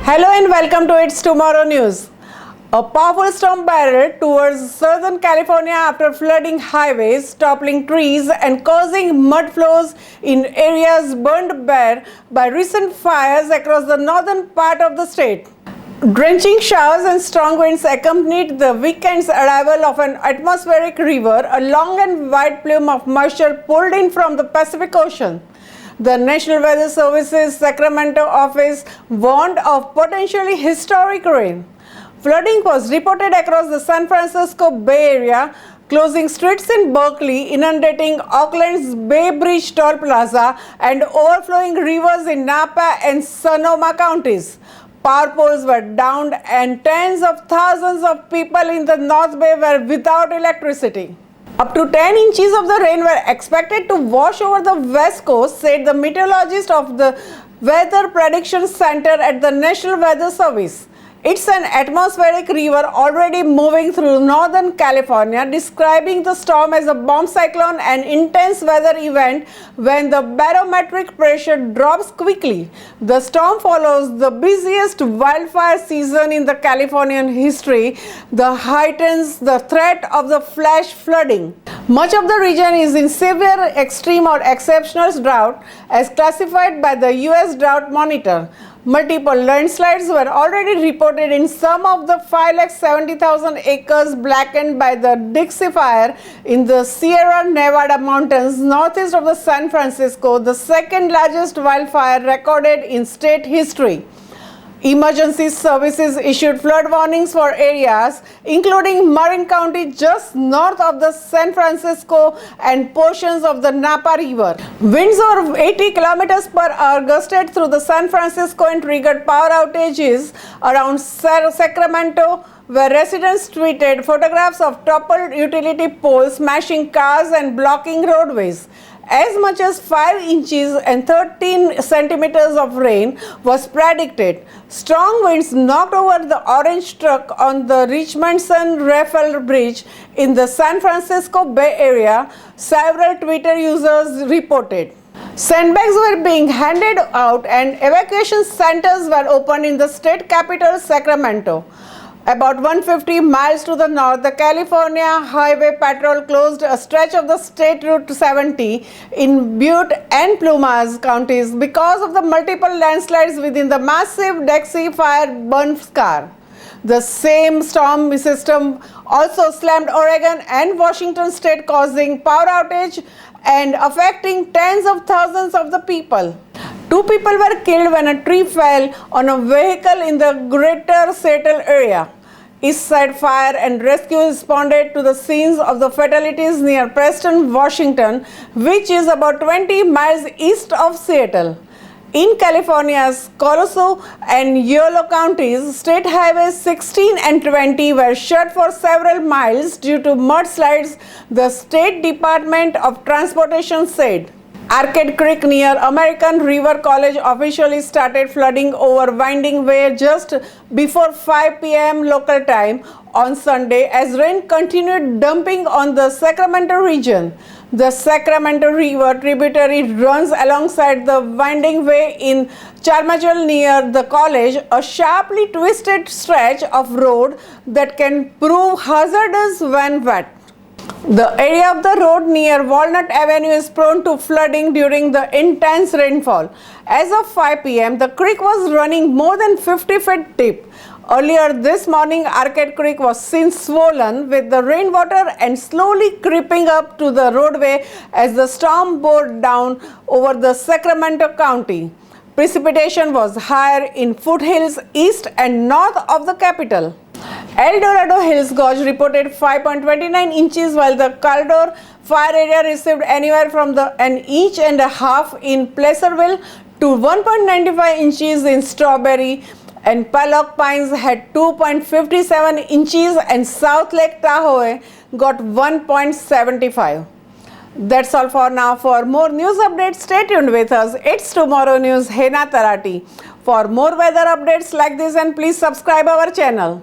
Hello and welcome to It's Tomorrow News. A powerful storm barreled towards southern California after flooding highways, toppling trees and causing mud flows in areas burned bare by recent fires across the northern part of the state. Drenching showers and strong winds accompanied the weekend's arrival of an atmospheric river, a long and wide plume of moisture pulled in from the Pacific Ocean. The National Weather Service's Sacramento office warned of potentially historic rain. Flooding was reported across the San Francisco Bay Area, closing streets in Berkeley, inundating Oakland's Bay Bridge Toll Plaza, and overflowing rivers in Napa and Sonoma counties. Power poles were downed and tens of thousands of people in the North Bay were without electricity. Up to 10 inches of the rain were expected to wash over the west coast, said the meteorologist of the Weather Prediction Center at the National Weather Service. It's an atmospheric river already moving through northern California, describing the storm as a bomb cyclone, an intense weather event when the barometric pressure drops quickly. The storm follows the busiest wildfire season in the Californian history, that heightens the threat of the flash flooding. Much of the region is in severe, extreme or exceptional drought as classified by the U.S. Drought Monitor. Multiple landslides were already reported in some of the 570,000 acres blackened by the Dixie Fire in the Sierra Nevada mountains northeast of the San Francisco, the second largest wildfire recorded in state history. Emergency services issued flood warnings for areas including Marin County just north of the San Francisco and portions of the Napa River. Winds over 80 kilometers per hour gusted through the San Francisco and triggered power outages around Sacramento, where residents tweeted photographs of toppled utility poles, smashing cars and blocking roadways. As much as 5 inches and 13 centimeters of rain was predicted. Strong winds knocked over the orange truck on the Richmondson-Raphael Bridge in the San Francisco Bay Area, several Twitter users reported. Sandbags were being handed out and evacuation centers were opened in the state capital, Sacramento. About 150 miles to the north, the California Highway Patrol closed a stretch of the State Route 70 in Butte and Plumas counties because of the multiple landslides within the massive Dixie Fire burn scar. The same storm system also slammed Oregon and Washington state, causing power outage and affecting tens of thousands of the people. 2 people were killed when a tree fell on a vehicle in the greater Seattle area. East Side Fire and Rescue responded to the scenes of the fatalities near Preston, Washington, which is about 20 miles east of Seattle. In California's Colorado and Yolo counties, State Highways 16 and 20 were shut for several miles due to mudslides, the State Department of Transportation said. Arcade Creek near American River College officially started flooding over Winding Way just before 5 p.m. local time on Sunday as rain continued dumping on the Sacramento region. The Sacramento River tributary runs alongside the Winding Way in Carmichael near the college, a sharply twisted stretch of road that can prove hazardous when wet. The area of the road near Walnut Avenue is prone to flooding during the intense rainfall. As of 5 p.m., the creek was running more than 50 feet deep. Earlier this morning, Arcade Creek was seen swollen with the rainwater and slowly creeping up to the roadway as the storm bore down over the Sacramento County. Precipitation was higher in foothills east and north of the capital. El Dorado Hills Gorge reported 5.29 inches, while the Caldor Fire Area received anywhere from an inch and a half in Placerville to 1.95 inches in Strawberry, and Pallock Pines had 2.57 inches and South Lake Tahoe got 1.75. That's all for now. For more news updates, stay tuned with us. It's Tomorrow News, Hena Tarati. For more weather updates like this, and please subscribe our channel.